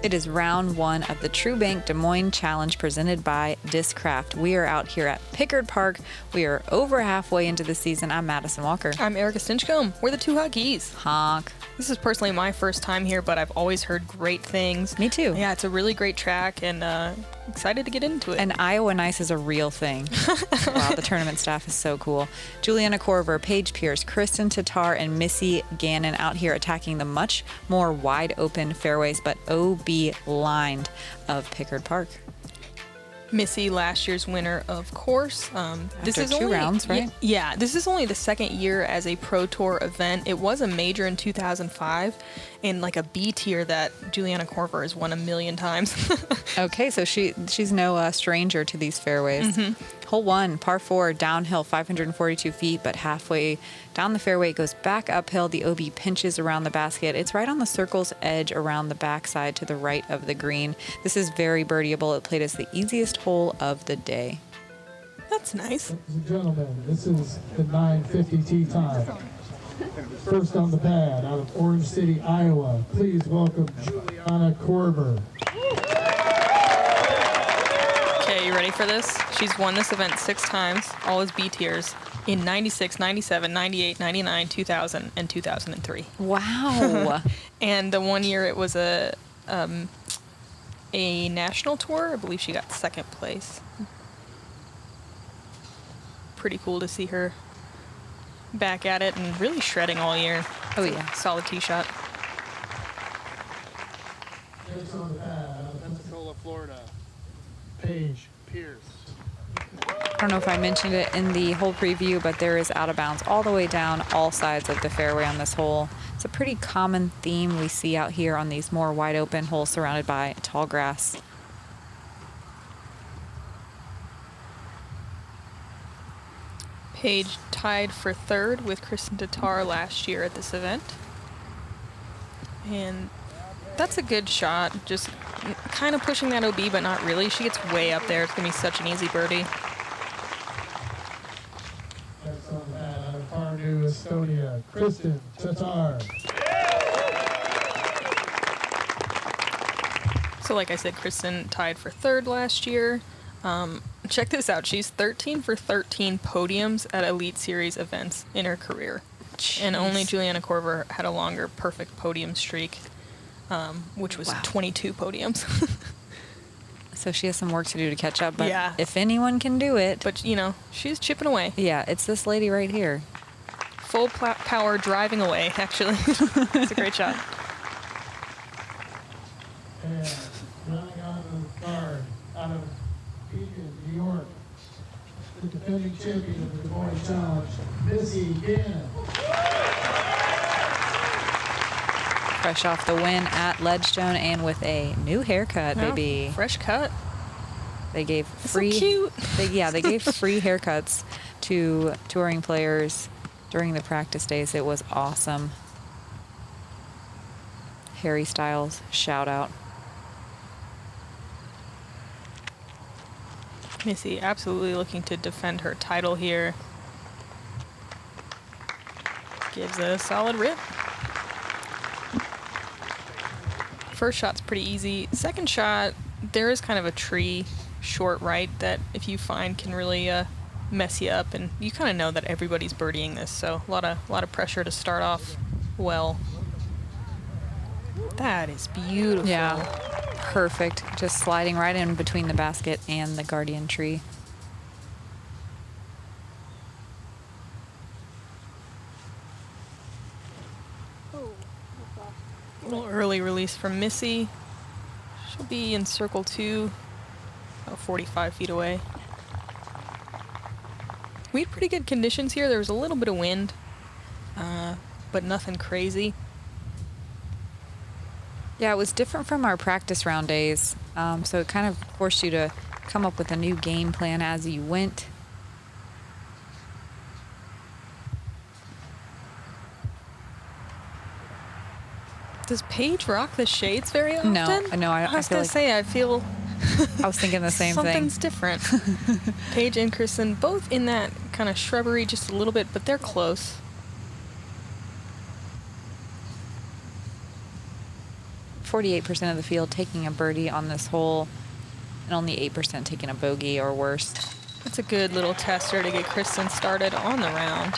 It is round one of the TruBank Des Moines Challenge presented by Discraft. We are out here at Pickard Park. We are over halfway into the season. I'm Madison Walker. I'm Erika Stinchcomb. We're the two Hot Geese. Honk. This is personally my first time here, but I've always heard great things. Me too. Yeah, it's a really great track, and excited to get into it. And Iowa Nice is a real thing. Wow, the tournament staff is so cool. Juliana Korver, Paige Pierce, Kristin Tattar, and Missy Gannon out here attacking the much more wide open fairways, but OB lined of Pickard Park. Missy, last year's winner, of course. This is two rounds, right? Yeah, this is only the second year as a Pro Tour event. It was a major in 2005, and like a B tier that Juliana Korver has won 1,000,000 times. Okay, so she's no stranger to these fairways. Hole 1, par 4, downhill, 542 feet, but halfway down the fairway it goes back uphill. The OB pinches around the basket. It's right on the circle's edge around the backside to the right of the green. This is very birdieable. It played as the easiest hole of the day. That's nice. Ladies and gentlemen, this is the 9:50 tee time. First on the pad, out of Orange City, Iowa, please welcome Juliana Korver. Okay, you ready for this? She's won this event 6 times, all as B tiers, in 96, 97, 98, 99, 2000, and 2003. Wow. And the one year it was a national tour. I believe she got 2nd place. Pretty cool to see her back at it and really shredding all year. Oh, yeah. Solid tee shot. Next on the pad, out of Pensacola, Florida. Paige Pierce. I don't know if I mentioned it in the whole preview, but there is out of bounds all the way down all sides of the fairway on this hole. It's a pretty common theme we see out here on these more wide open holes surrounded by tall grass. Paige tied for 3rd with Kristin Tattar last year at this event. And that's a good shot. Just kind of pushing that OB, but not really. She gets way up there. It's going to be such an easy birdie. Next on the pad, out of Tartu, Estonia, Kristin Tattar. So like I said, Kristin tied for 3rd last year. Check this out. She's 13 for 13 podiums at Elite Series events in her career. Jeez. And only Juliana Korver had a longer perfect podium streak, which was 22 podiums. So she has some work to do to catch up, but Yeah. if anyone can do it, But, you know, she's chipping away. yeah, it's this lady right here. Full power driving away, actually. It's a great shot. And running on the card, out of Beacon, New York, the defending champion of the Des Moines Challenge, Missy Gannon. Fresh off the win at Ledgestone and with a new haircut, Yeah, baby. Fresh cut. They gave So free cute. they gave free haircuts to touring players during the practice days. It was awesome. Harry Styles, shout out. Missy absolutely looking to defend her title here. Gives a solid rip. First shot's pretty easy. Second shot, there is kind of a tree short right that if you find can really mess you up, and you kind of know that everybody's birdieing this, so a lot of pressure to start off well. That is beautiful. Yeah, perfect. Just sliding right in between the basket and the guardian tree. A little early release from Missy. She'll be in circle 2, about 45 feet away. We had pretty good conditions here. There was a little bit of wind, but nothing crazy. Yeah, it was different from our practice round days, so it kind of forced you to come up with a new game plan as you went. Does Paige rock the shades very often? No, I was feel gonna like- say, I feel I was thinking the same thing. something's different. Paige and Kristin both in that kind of shrubbery just a little bit, but they're close. 48% of the field taking a birdie on this hole, and only 8% taking a bogey or worse. That's a good little tester to get Kristin started on the round.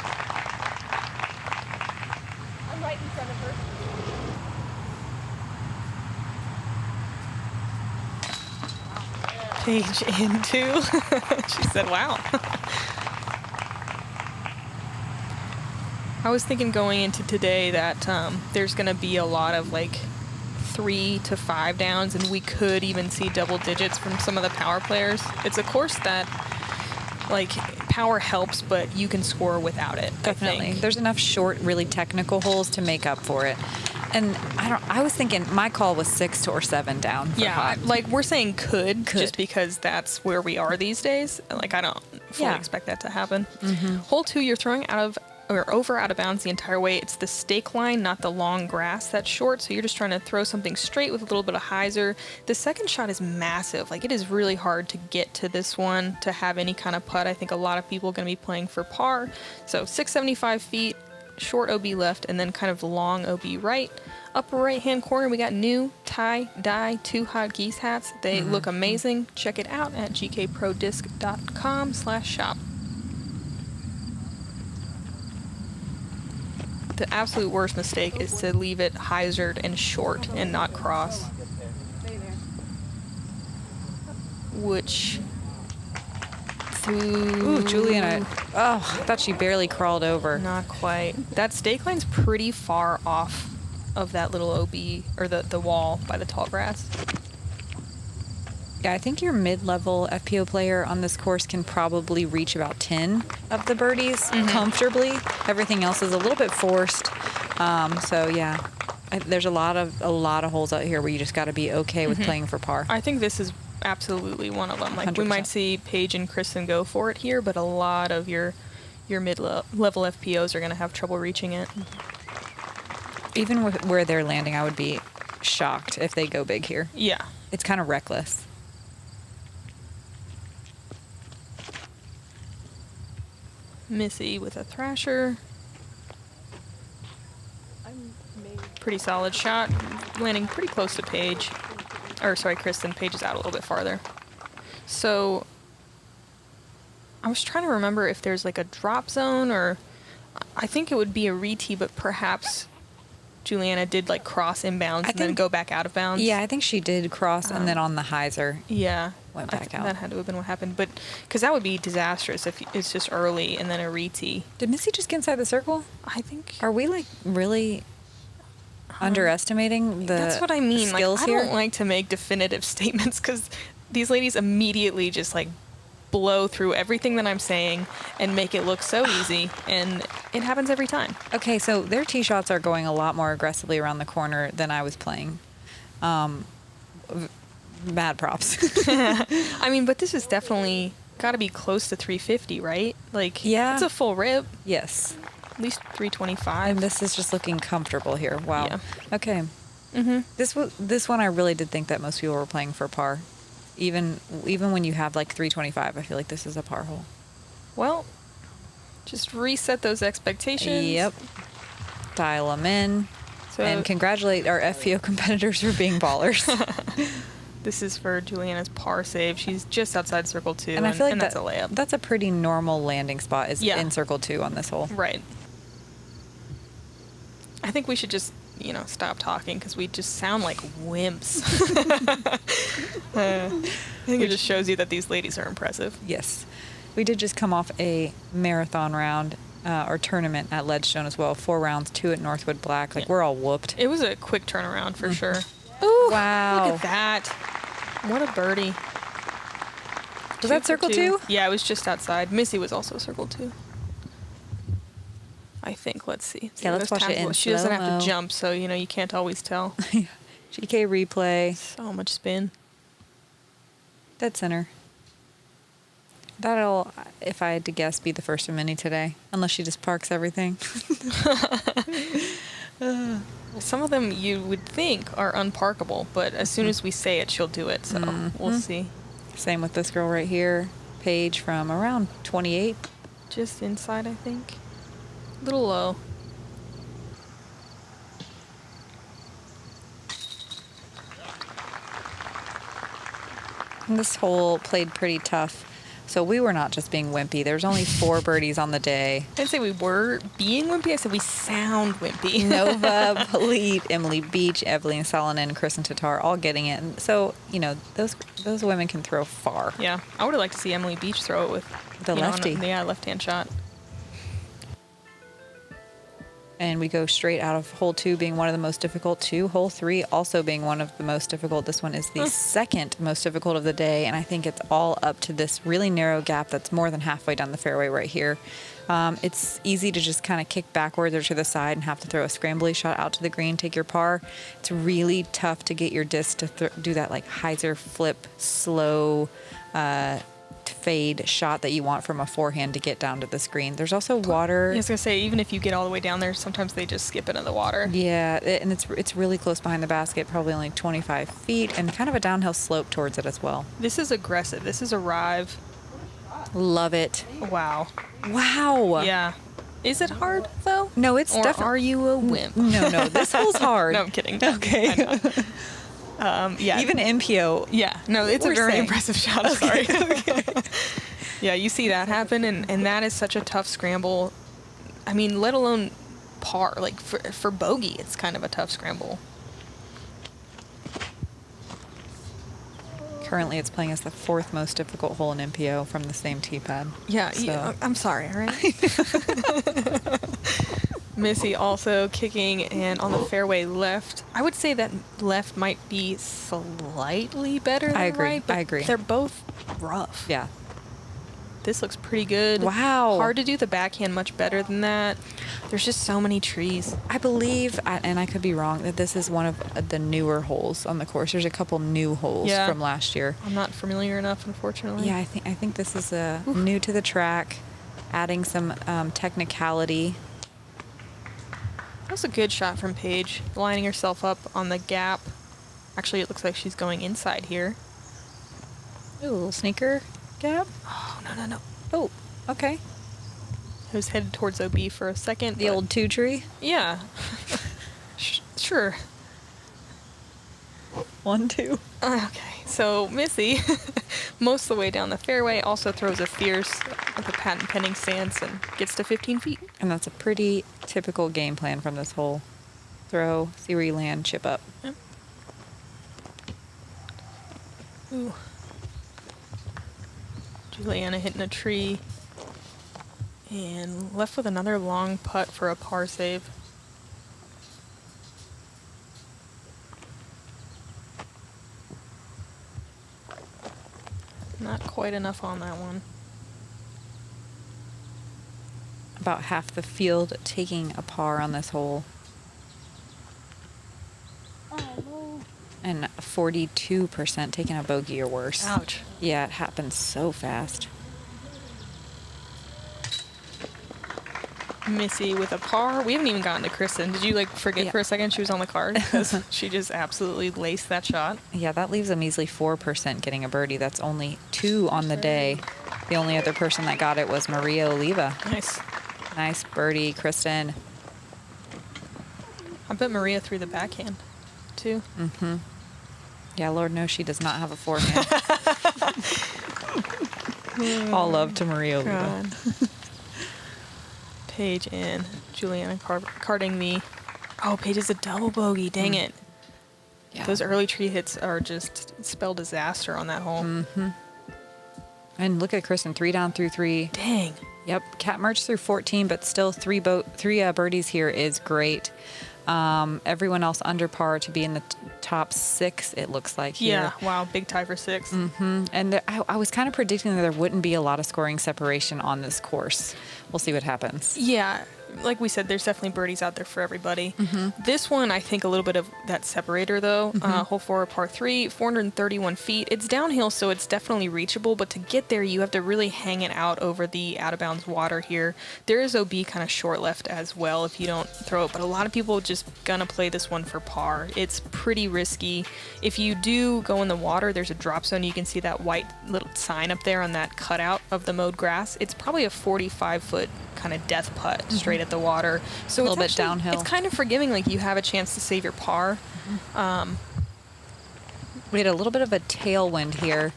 I'm right in front of her. Paige in too. She said, wow. I was thinking going into today that there's going to be a lot of like 3 to 5 downs, and we could even see double digits from some of the power players. It's a course that like power helps, but you can score without it. Definitely. I think. There's enough short, really technical holes to make up for it. And I was thinking my call was 6 or 7 down. For Yeah, Hot. like we're saying could just because that's where we are these days. Like I don't fully Yeah. expect that to happen. Hole 2, you're throwing out of bounds the entire way. It's the stake line, not the long grass that's short. So you're just trying to throw something straight with a little bit of hyzer. The second shot is massive. Like it is really hard to get to this one to have any kind of putt. I think a lot of people are going to be playing for par. So 675 feet, short OB left, and then kind of long OB right. Upper right hand corner, we got new tie-dye 2 Hot Geese hats. They look amazing. Check it out at gkprodisc.com/shop. The absolute worst mistake is to leave it hyzered and short and not cross. Which Ooh, Juliana. Oh, I thought she barely crawled over. Not quite. That stake line's pretty far off of that little OB, or the wall by the tall grass. Yeah, I think your mid-level FPO player on this course can probably reach about 10 of the birdies comfortably. Everything else is a little bit forced. So yeah, there's a lot of holes out here where you just got to be okay with playing for par. I think this is absolutely one of them. Like 100%. we might see Paige and Kristin go for it here, but a lot of your mid-level FPOs are going to have trouble reaching it. Even with where they're landing, I would be shocked if they go big here. Yeah. It's kind of reckless. Missy with a thrasher. Pretty solid shot, landing pretty close to Paige. Or sorry, Kristin. Paige is out a little bit farther. So I was trying to remember if there's like a drop zone, or I think it would be a re-tee, but perhaps Juliana did like cross inbounds and then go back out of bounds. Yeah, I think she did cross and then on the hyzer. Yeah. Went back out. That had to have been what happened. But because that would be disastrous if it's just early and then a re-tee. Did Missy just get inside the circle? I think. Are we like really underestimating the That's what I mean. skills like, I here? don't like to make definitive statements because these ladies immediately just like blow through everything that I'm saying and make it look so easy, and it happens every time. Okay, so their tee shots are going a lot more aggressively around the corner than I was playing. Mad props. I mean, but this is definitely got to be close to 350, right? Like, Yeah. it's a full rip, Yes. at least 325. And this is just looking comfortable here. Wow. Yeah. Okay. This one I really did think that most people were playing for par. Even when you have like 325, I feel like this is a par hole. Well, just reset those expectations. Yep. Dial them in. So And congratulate our FPO competitors for being ballers. this is for Juliana's par save. She's just outside circle 2, And I feel like that's a layup. That's a pretty normal landing spot is Yeah. in circle 2 on this hole. Right. I think we should just, stop talking because we just sound like wimps. I think it just shows you that these ladies are impressive. Yes. We did just come off a marathon round or tournament at Ledgestone as well. 4 rounds, 2 at Northwood Black. Like, Yeah. we're all whooped. It was a quick turnaround for sure. Ooh, Wow. look at that. What a birdie. Was that circle 2? Yeah, it was just outside. Missy was also circle 2. I think. Let's see. Yeah, let's watch it in She doesn't have slow-mo. to jump, so, you can't always tell. GK replay. So much spin. Dead center. That'll, if I had to guess, be the first of many today. Unless she just parks everything. Some of them you would think are unparkable, but as soon as we say it, she'll do it. So we'll see. Same with this girl right here. Paige from around 28. Just inside, I think. A little low. And this hole played pretty tough. So we were not just being wimpy. There's only 4 birdies on the day. I didn't say we were being wimpy. I said we sound wimpy. Nova, Polite, Emily Beach, Evelyn Salonen, Kristin Tattar, all getting it. And so, you know, those women can throw far. Yeah, I would have liked to see Emily Beach throw it with The lefty. left-hand shot. And we go straight out of hole 2 being one of the most difficult to hole 3 also being one of the most difficult. This one is the second most difficult of the day, and I think it's all up to this really narrow gap that's more than halfway down the fairway right here. It's easy to just kind of kick backwards or to the side and have to throw a scrambly shot out to the green, take your par. It's really tough to get your disc to do that like hyzer flip, slow fade shot that you want from a forehand to get down to the green. There's also water. I was gonna say, even if you get all the way down there, sometimes they just skip into the water. Yeah, and it's really close behind the basket, probably only 25 feet, and kind of a downhill slope towards it as well. This is aggressive. This is a rive. Love it. Wow. Wow. Yeah. Is it hard though? No, it's Or definitely. are you a wimp? No, this hole's hard. No, I'm kidding. Okay. I know. Yeah. Even MPO. Yeah. No, it's a We're very saying. impressive shot. I'm sorry. Yeah, you see that happen, and that is such a tough scramble. I mean, let alone par. Like for bogey, it's kind of a tough scramble. Currently, it's playing as the 4th most difficult hole in MPO from the same tee pad. Yeah, So- I'm sorry, all right? Missy also kicking and on the fairway left. I would say that left might be slightly better than I agree. right, but I agree. they're both rough. Yeah. This looks pretty good. Wow. Hard to do the backhand much better than that. There's just so many trees. I believe, and I could be wrong, that this is one of the newer holes on the course. There's a couple new holes Yeah. from last year. I'm not familiar enough, unfortunately. Yeah, I think this is new to the track, adding some technicality. That was a good shot from Paige, lining herself up on the gap. Actually, it looks like she's going inside here. Ooh, a little sneaker gap. Oh, no. Oh, okay. I was headed towards OB for a second. The but- old 2 tree. Yeah. Sure. 1, 2. Okay, so Missy, most of the way down the fairway, also throws a fierce with a patent pending stance and gets to 15 feet. And that's a pretty typical game plan from this hole. Throw, see where you land, chip up. Yep. Ooh. Juliana hitting a tree. And left with another long putt for a par save. Not quite enough on that one. About half the field taking a par on this hole. And 42% taking a bogey or worse. Ouch. Yeah, it happens so fast. Missy with a par. We haven't even gotten to Kristin. Did you forget Yeah. for a second she was on the card? Because she just absolutely laced that shot. Yeah, that leaves a measly 4% getting a birdie. That's only 2 on the day. The only other person that got it was Maria Oliva. Nice. Nice birdie, Kristin. I bet Maria threw the backhand, too. Mm-hmm. Yeah, Lord knows she does not have a forehand. All love to Maria Oliva. God. Paige and Juliana carding the... Oh, Paige is a double bogey. Dang it. Yeah. Those early tree hits are just spell disaster on that hole. Mm-hmm. And look at Kristin, 3 down through 3. Dang. Yep, cat merged through 14, but still three birdies here is great. Everyone else under par to be in the top 6, it looks like here. Yeah, wow, big tie for 6. Mm-hmm. And I was kind of predicting that there wouldn't be a lot of scoring separation on this course. We'll see what happens. Yeah, like we said, there's definitely birdies out there for everybody. This one, I think a little bit of that separator, though. Hole 4, par 3, 431 feet. It's downhill, so it's definitely reachable, but to get there, you have to really hang it out over the out-of-bounds water here. There is OB kind of short left as well if you don't throw it, but a lot of people just gonna play this one for par. It's pretty risky. If you do go in the water, there's a drop zone. You can see that white little sign up there on that cutout of the mowed grass. It's probably a 45-foot kind of death putt straight at the water. So A little it's bit downhill. It's kind of forgiving, like you have a chance to save your par. We had a little bit of a tailwind here.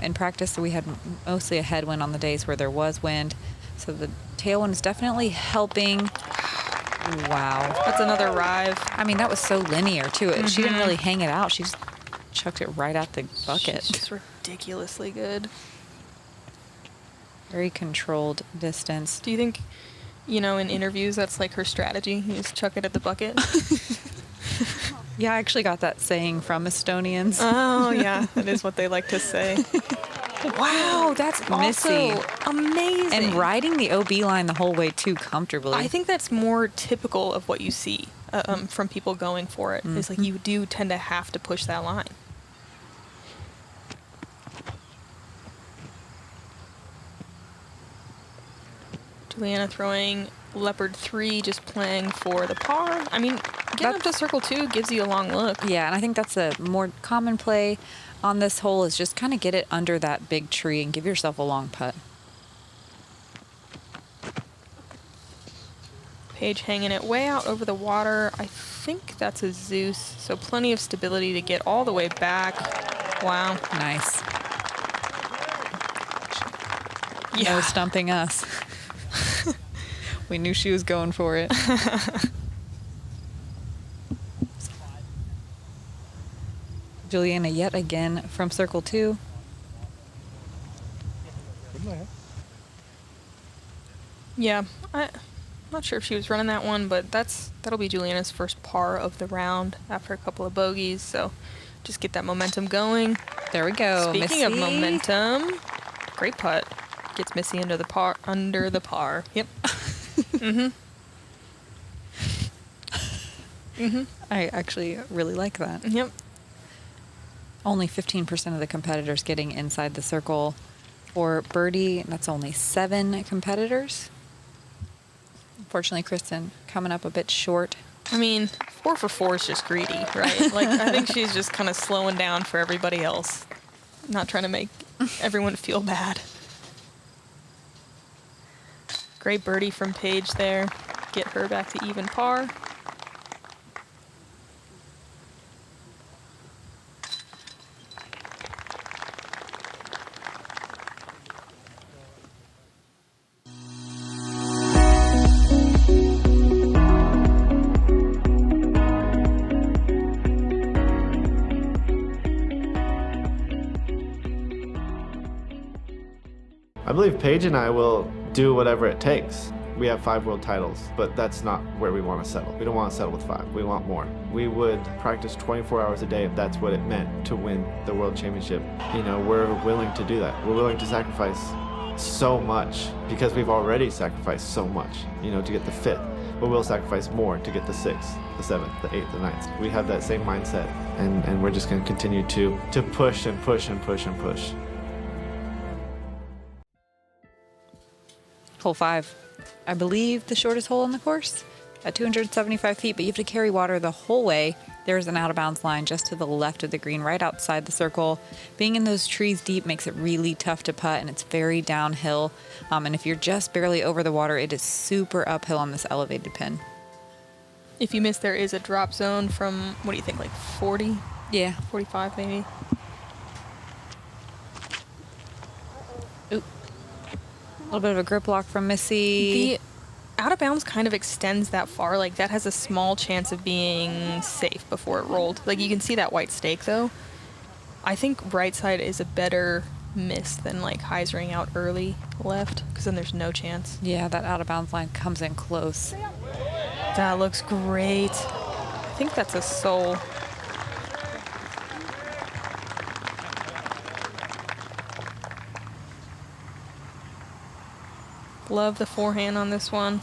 In practice, we had mostly a headwind on the days where there was wind. So the tailwind is definitely helping. Wow. That's another rive. I mean, that was so linear, too. She didn't really hang it out. She just chucked it right out the bucket. She's just ridiculously good. Very controlled distance. Do you think, in interviews, that's like her strategy? You just chuck it at the bucket? Yeah, I actually got that saying from Estonians. Oh, yeah. That is what they like to say. Wow, that's Missy. also amazing. And riding the OB line the whole way, too, comfortably. I think that's more typical of what you see from people going for it. It's like you do tend to have to push that line. Juliana throwing Leopard 3, just playing for the par. I mean, getting up to circle 2 gives you a long look. Yeah, and I think that's a more common play on this hole is just kind of get it under that big tree and give yourself a long putt. Paige hanging it way out over the water. I think that's a Zeus, so plenty of stability to get all the way back. Wow. Nice. Yeah. No stumping us. We knew she was going for it. Juliana yet again from circle 2. Yeah, I'm not sure if she was running that one, but that'll be Juliana's first par of the round after a couple of bogeys, so just get that momentum going. There we go. Speaking of Missy. momentum, great putt. Gets Missy under the par. Yep. I actually really like that. Yep. Only 15% of the competitors getting inside the circle. For birdie, that's only 7 competitors. Unfortunately, Kristin coming up a bit short. I mean, 4 for 4 is just greedy, right? Like, I think she's just kind of slowing down for everybody else. Not trying to make everyone feel bad. Great birdie from Paige there. Get her back to even par. I believe Paige and I will do whatever it takes. We have 5 world titles, but that's not where we want to settle. We don't want to settle with 5. We want more. We would practice 24 hours a day if that's what it meant to win the world championship. We're willing to do that. We're willing to sacrifice so much because we've already sacrificed so much, to get the 5th. But we'll sacrifice more to get the 6th, the 7th, the 8th, the 9th. We have that same mindset, and we're just going to continue to push and push and push and push. Hole 5. I believe the shortest hole in the course at 275 feet, but you have to carry water the whole way. There's an out of bounds line just to the left of the green, right outside the circle. Being in those trees deep makes it really tough to putt, and it's very downhill. And if you're just barely over the water, it is super uphill on this elevated pin. If you miss, there is a drop zone from, what do you think, like 40? Yeah. 45 maybe? Oop. A little bit of a grip lock from Missy. The out of bounds kind of extends that far. Like, that has a small chance of being safe before it rolled. Like, you can see that white stake, though. I think right side is a better miss than, like, hyzering out early left, because then there's no chance. Yeah, that out of bounds line comes in close. That looks great. I think that's a soul. Love the forehand on this one.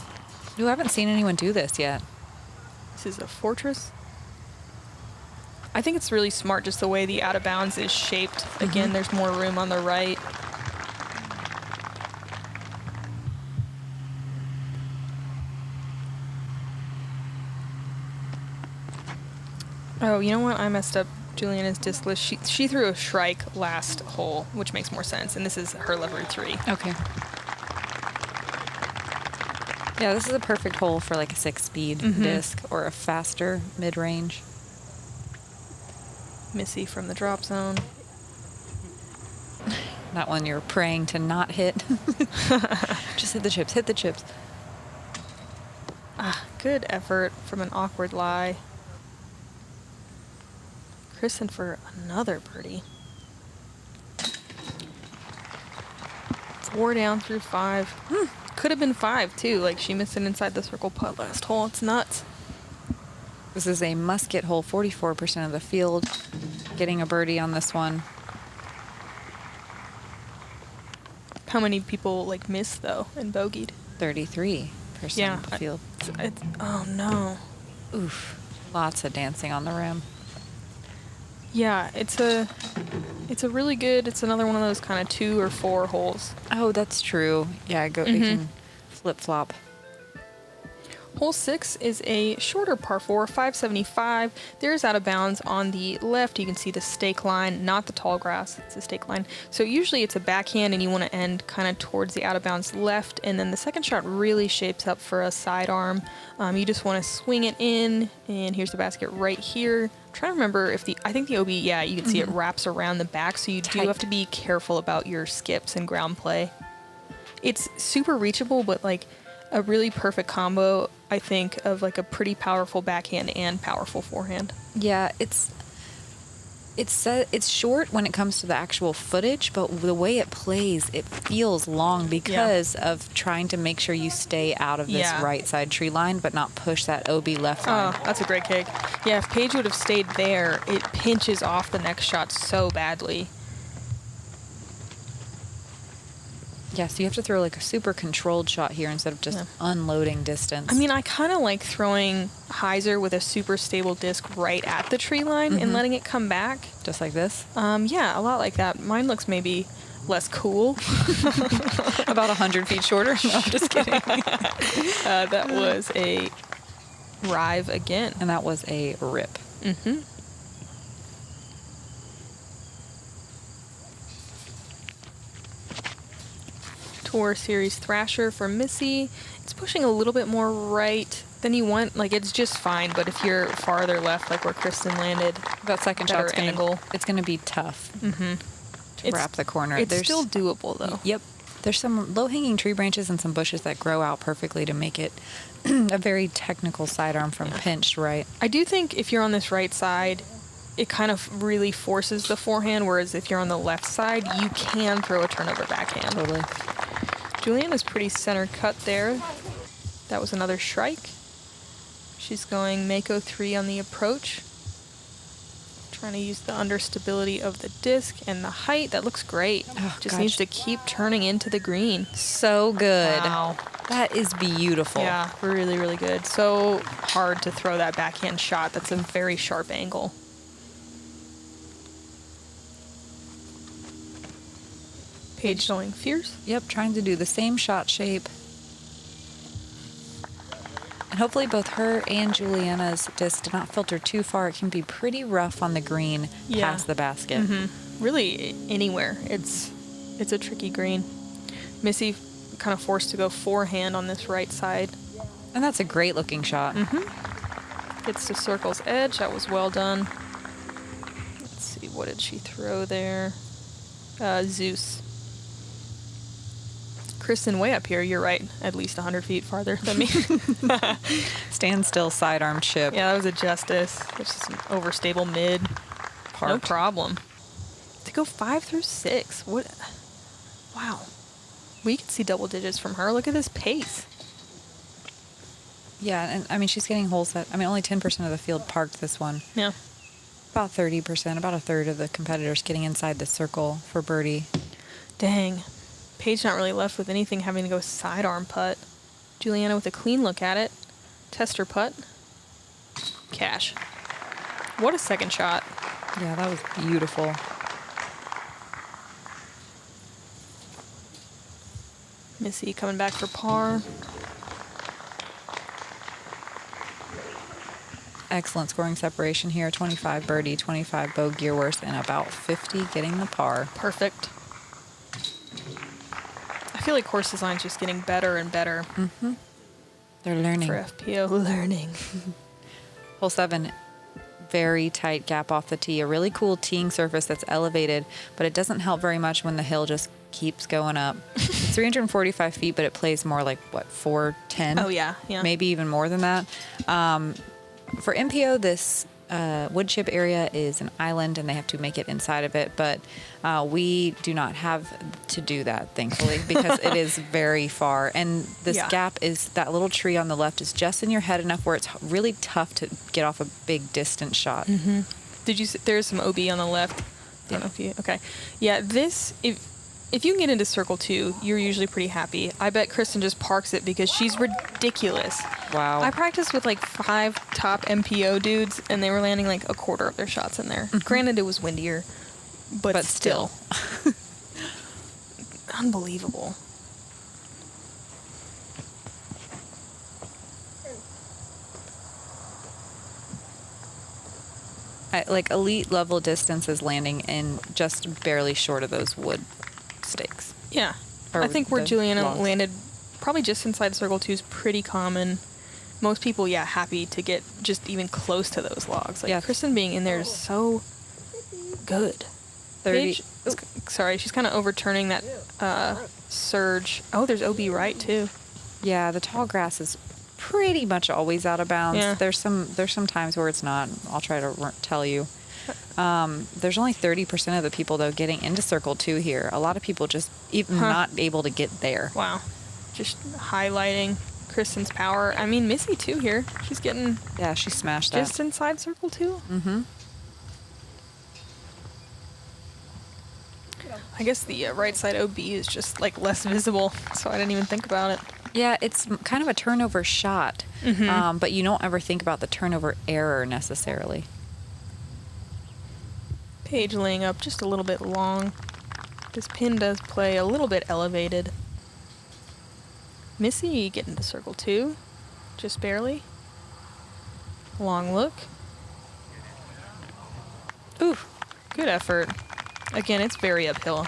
Ooh, I haven't seen anyone do this yet. This is a fortress. I think it's really smart just the way the out of bounds is shaped. Again, there's more room on the right. Oh, you know what? I messed up Juliana's disc list. She threw a Shrike last hole, which makes more sense. And this is her lever 3. Okay. Yeah, this is a perfect hole for like a 6-speed disc or a faster mid-range. Missy from the drop zone. That one you're praying to not hit. Just hit the chips, hit the chips. Good effort from an awkward lie. Kristin for another birdie. 4 down through 5. Could have been 5 too. Like she missed an inside the circle putt last hole. It's nuts. This is a musket hole, 44% of the field getting a birdie on this one. How many people like missed though and bogeyed? 33% of the field. Oh no. Oof. Lots of dancing on the rim. Yeah, it's a really good. It's another one of those kind of 2 or 4 holes. Oh, that's true. Yeah, it can flip flop. Hole 6 is a shorter par 4, 575. There's out of bounds on the left. You can see the stake line, not the tall grass. It's a stake line. So usually it's a backhand and you want to end kind of towards the out of bounds left. And then the second shot really shapes up for a sidearm. You just want to swing it in. And here's the basket right here. I'm trying to remember if I think the OB, yeah, you can see it wraps around the back. So you do have to be careful about your skips and ground play. It's super reachable, but like a really perfect combo, I think, of like a pretty powerful backhand and powerful forehand. Yeah, it's short when it comes to the actual footage, but the way it plays, it feels long because of trying to make sure you stay out of this right side tree line, but not push that OB left line. Oh, that's a great kick. Yeah, if Paige would have stayed there, it pinches off the next shot so badly. Yeah, so you have to throw like a super controlled shot here instead of just unloading distance. I mean, I kind of like throwing hyzer with a super stable disc right at the tree line and letting it come back. Just like this? Yeah, a lot like that. Mine looks maybe less cool. About 100 feet shorter? No, I'm just kidding. That was a rive again. And that was a rip. Mm-hmm. Tour Series Thrasher for Missy. It's pushing a little bit more right than you want. Like, it's just fine, but if you're farther left, like where Kristin landed, that second shot's angle. It's going to be tough to wrap the corner. It's still doable, though. Yep. There's some low-hanging tree branches and some bushes that grow out perfectly to make it a very technical sidearm from pinched right. I do think if you're on this right side, it kind of really forces the forehand, whereas if you're on the left side, you can throw a turnover backhand. Totally. Juliana's pretty center cut there. That was another shrike. She's going Mako 3 on the approach. Trying to use the understability of the disc and the height. That looks great. Oh, just needs to keep turning into the green. So good. Wow. That is beautiful. Yeah, really, really good. So hard to throw that backhand shot. That's a very sharp angle. Paige going fierce. Yep, trying to do the same shot shape. And hopefully both her and Juliana's disc do not filter too far. It can be pretty rough on the green past the basket. Really, anywhere. It's a tricky green. Missy kind of forced to go forehand on this right side. And that's a great looking shot. Gets to circle's edge. That was well done. Let's see, what did she throw there? Zeus. Kristin, way up here, you're right, at least 100 feet farther than me. Stand still sidearm chip. Yeah, that was a justice. It's just an overstable mid. No problem. To go 5 through 6. What? Wow. We could see double digits from her. Look at this pace. Yeah, and I mean, she's getting holes that, I mean, only 10% of the field parked this one. Yeah. About 30%, about a third of the competitors getting inside the circle for birdie. Dang. Paige not really left with anything, having to go sidearm putt. Juliana with a clean look at it. Tester putt. Cash. What a second shot. Yeah, that was beautiful. Missy coming back for par. Excellent scoring separation here. 25 birdie, 25 bogey or worse, and about 50 getting the par. Perfect. I feel like course design's just getting better and better. They're learning. For FPO learning. Hole 7, very tight gap off the tee, a really cool teeing surface that's elevated, but it doesn't help very much when the hill just keeps going up. It's 345 feet, but it plays more like, what, 410? Oh, yeah. Maybe even more than that. For MPO, this wood chip area is an island, and they have to make it inside of it, but we do not have to do that, thankfully, because it is very far. And this gap is, that little tree on the left is just in your head enough where it's really tough to get off a big distance shot. Mm-hmm. Did you see, there's some OB on the left? I don't know if you, okay. Yeah, this, if you can get into circle 2, you're usually pretty happy. I bet Kristin just parks it because she's ridiculous. Wow. I practiced with like 5 top MPO dudes, and they were landing like a quarter of their shots in there. Granted, it was windier, but still. Unbelievable. Like elite level distances landing in just barely short of those wood stakes. Yeah. Or I think where Juliana logs. landed probably just inside circle 2 is pretty common. Most people, happy to get just even close to those logs. Like Kristin being in there is so good. 30. Paige, sorry, she's kind of overturning that surge. Oh, there's OB right too. Yeah, the tall grass is pretty much always out of bounds. Yeah. There's some times where it's not. I'll try to tell you. There's only 30% of the people, though, getting into circle 2 here. A lot of people just even not able to get there. Wow. Just highlighting Kristin's power. I mean, Missy, too, here. She's getting... Yeah, she smashed that. Just inside circle 2. Mm-hmm. I guess the right side OB is just, like, less visible, so I didn't even think about it. Yeah, it's kind of a turnover shot, but you don't ever think about the turnover error necessarily. Paige laying up just a little bit long. This pin does play a little bit elevated. Missy getting to circle 2, just barely. Long look. Ooh, good effort. Again, it's very uphill.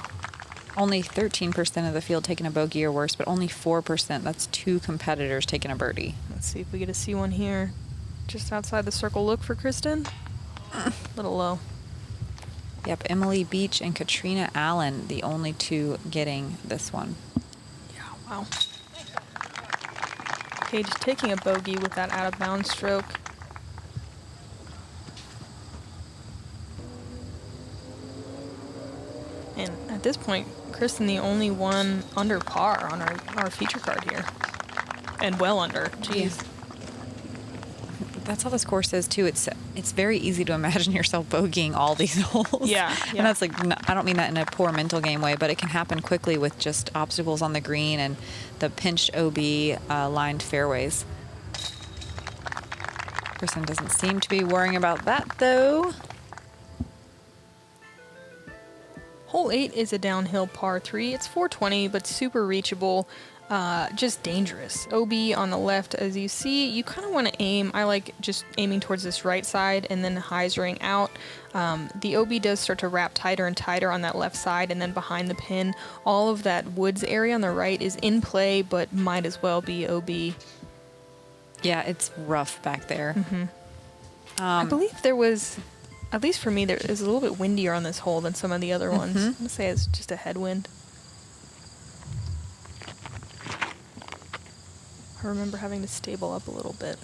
Only 13% of the field taking a bogey or worse, but only 4%. That's 2 competitors taking a birdie. Let's see if we get to see one here. Just outside the circle look for Kristin. A little low. Yep, Emily Beach and Katrina Allen, the only 2 getting this one. Yeah, wow. Paige taking a bogey with that out of bounds stroke. And at this point, Kristin the only one under par on our feature card here. And well under. Jeez. Yeah. That's how this course is too. It's very easy to imagine yourself bogeying all these holes. Yeah. And that's like, I don't mean that in a poor mental game way, but it can happen quickly with just obstacles on the green and the pinched OB lined fairways. Kristin doesn't seem to be worrying about that though. Hole 8 is a downhill par 3. It's 420, but super reachable. Just dangerous. OB on the left, as you see, you kind of want to aim. I like just aiming towards this right side and then hyzering out. The OB does start to wrap tighter and tighter on that left side, and then behind the pin, all of that woods area on the right is in play, but might as well be OB. Yeah, it's rough back there. Mm-hmm. I believe there was, at least for me, there is a little bit windier on this hole than some of the other ones. I'm going to say it's just a headwind. I remember having to stable up a little bit.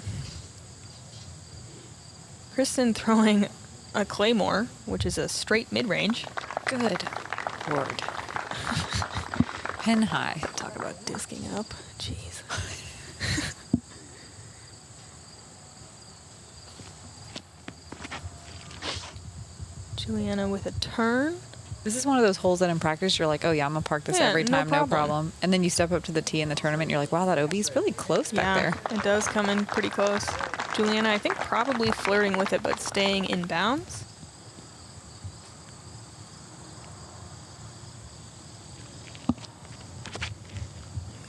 Kristin throwing a claymore, which is a straight mid-range. Good Lord. Pin high. Talk about disking up. Jeez. Juliana with a turn. This is one of those holes that in practice you're like, oh yeah, I'm gonna park this every time, no problem. And then you step up to the tee in the tournament and you're like, wow, that OB is really close back there. It does come in pretty close. Juliana, I think probably flirting with it, but staying in bounds.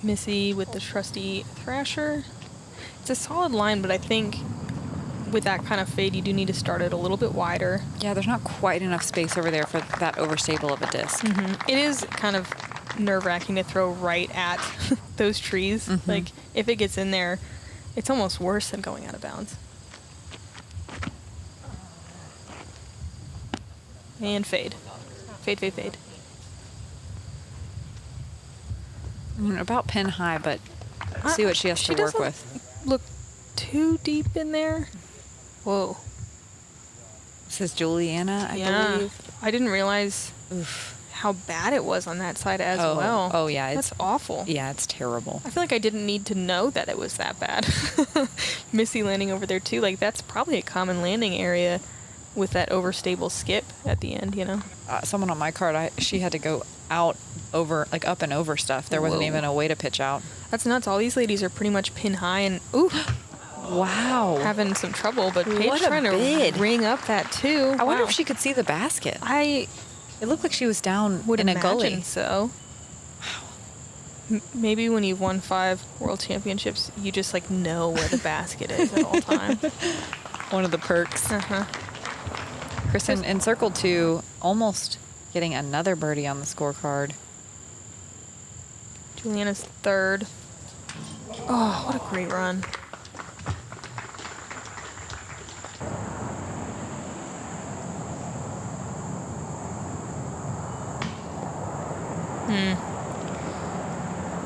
Missy with the trusty Thrasher. It's a solid line, but I think with that kind of fade, you do need to start it a little bit wider. Yeah, there's not quite enough space over there for that overstable of a disc. It is kind of nerve-wracking to throw right at those trees. Like, if it gets in there, it's almost worse than going out of bounds. And fade. Fade, fade, fade. About pin high, but see what she has to work with. Look too deep in there. Whoa. This is Juliana, I believe. I didn't realize how bad it was on that side as well. Oh, yeah. That's awful. Yeah, it's terrible. I feel like I didn't need to know that it was that bad. Missy landing over there, too. Like, that's probably a common landing area with that overstable skip at the end, you know? Someone on my card, she had to go out over, like up and over stuff. There wasn't even a way to pitch out. That's nuts. All these ladies are pretty much pin high and, ooh. Wow. Having some trouble, but Paige What a trying bid. to ring up that, too. I wonder Wow. if she could see the basket. I It looked like she was down would in a imagine gully. so. Maybe when you've won 5 world championships, you just like know where the basket is at all times. One of the perks. Uh-huh. Kristin in circle 2, almost getting another birdie on the scorecard. Juliana's 3rd. Oh, what a great run.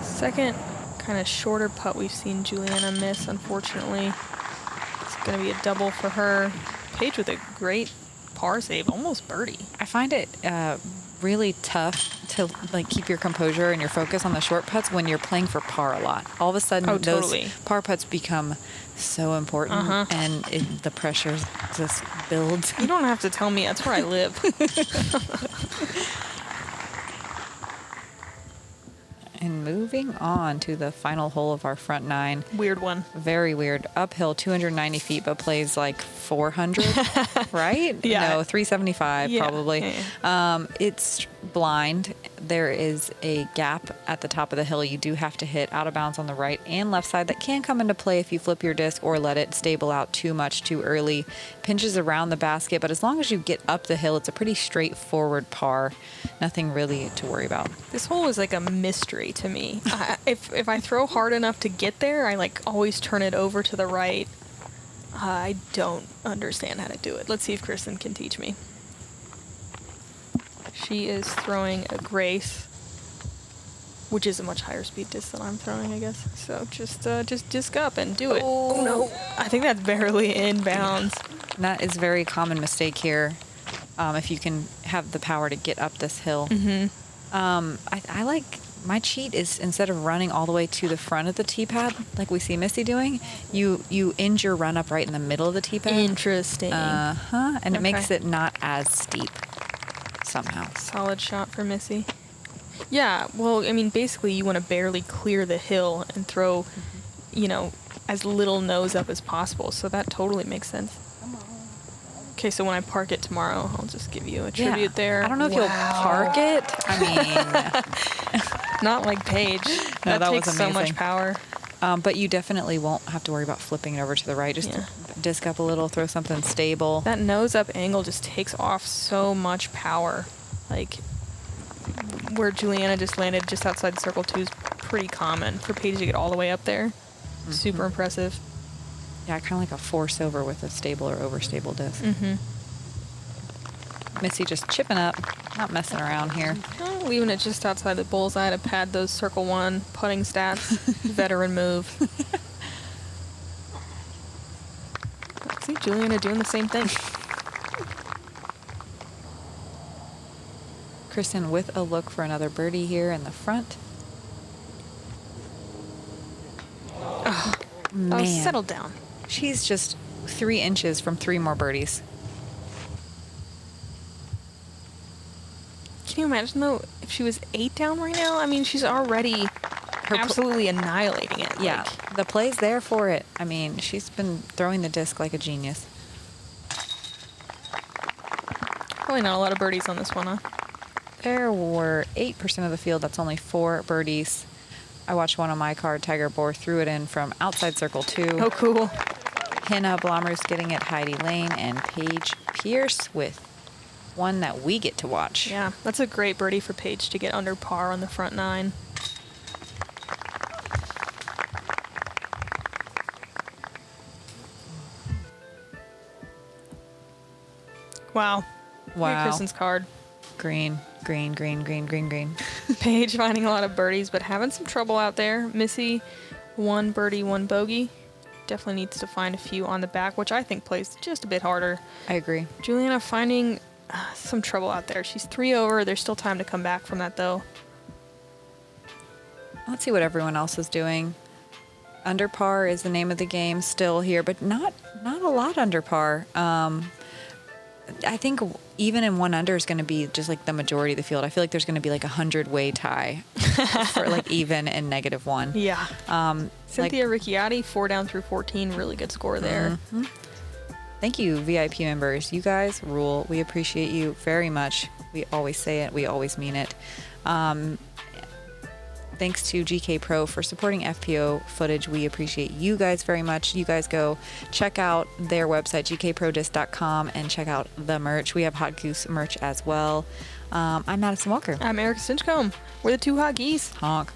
Second kind of shorter putt we've seen Juliana miss, unfortunately. It's going to be a double for her. Paige with a great par save, almost birdie. I find it really tough to like keep your composure and your focus on the short putts when you're playing for par a lot. All of a sudden, those par putts become so important, and the pressure just builds. You don't have to tell me. That's where I live. And moving on to the final hole of our front 9. Weird one. Very weird. Uphill 290 feet, but plays like 400, right? Yeah. No, 375 probably. Yeah. It's blind. There is a gap at the top of the hill. You do have to hit out of bounds on the right and left side. That can come into play if you flip your disc or let it stable out too much too early. Pinches around the basket, but as long as you get up the hill, it's a pretty straightforward par. Nothing really to worry about. This hole is like a mystery to me. If I throw hard enough to get there, I like always turn it over to the right. I don't understand how to do it. Let's see if Kristin can teach me. She is throwing a Grace, which is a much higher speed disc than I'm throwing, I guess. So just disc up and do it. Oh no! I think that's barely in bounds. That is a very common mistake here. If you can have the power to get up this hill. I like, my cheat is instead of running all the way to the front of the tee pad, like we see Missy doing, you end your run up right in the middle of the tee pad. Interesting. And it makes it not as steep somehow. Solid shot for Missy. Yeah, well, I mean, basically you want to barely clear the hill and throw, you know, as little nose up as possible. So that totally makes sense. Okay, so when I park it tomorrow, I'll just give you a tribute there. I don't know if you'll park it. I mean, not like Paige. No, that takes was so amazing. much power. But you definitely won't have to worry about flipping it over to the right. Just disc up a little, throw something stable. That nose up angle just takes off so much power. Like where Juliana just landed just outside circle 2 is pretty common. For Paige to get all the way up there, super impressive. Yeah, kind of like a force over with a stable or overstable disc. Missy just chipping up, not messing around here. Leaving it just outside the bullseye to pad those circle 1 putting stats. Veteran move. See Juliana doing the same thing. Kristin with a look for another birdie here in the front. Oh, man. Settle down. She's just 3 inches from 3 more birdies. Can you imagine, though, if she was 8 down right now? I mean, she's already absolutely annihilating it. Yeah, the play's there for it. I mean, she's been throwing the disc like a genius. Probably not a lot of birdies on this one, huh? There were 8% of the field. That's only 4 birdies. I watched one on my card. Tiger Bohr threw it in from outside circle 2. Oh, cool. Henna Blomroos getting it, Heidi Lane, and Paige Pierce with one that we get to watch. Yeah, that's a great birdie for Paige to get under par on the front 9. Wow. Wow. Kristen's card. Green. Paige finding a lot of birdies, but having some trouble out there. Missy, 1 birdie, 1 bogey. Definitely needs to find a few on the back, which I think plays just a bit harder. I agree. Juliana finding some trouble out there. She's 3 over. There's still time to come back from that, though. Let's see what everyone else is doing. Under par is the name of the game still here, but not a lot under par. I think even in 1 under is going to be just like the majority of the field. I feel like there's going to be like a 100-way tie for like even and -1. Yeah. Cynthia Ricciardi, 4 down through 14. Really good score there. Mm-hmm. Thank you, VIP members. You guys rule. We appreciate you very much. We always say it. We always mean it. Thanks to GK Pro for supporting FPO footage. We appreciate you guys very much. You guys go check out their website, gkprodisc.com, and check out the merch. We have Hot Goose merch as well. I'm Madison Walker. I'm Erika Stinchcomb. We're the 2 Hot Geese. Honk.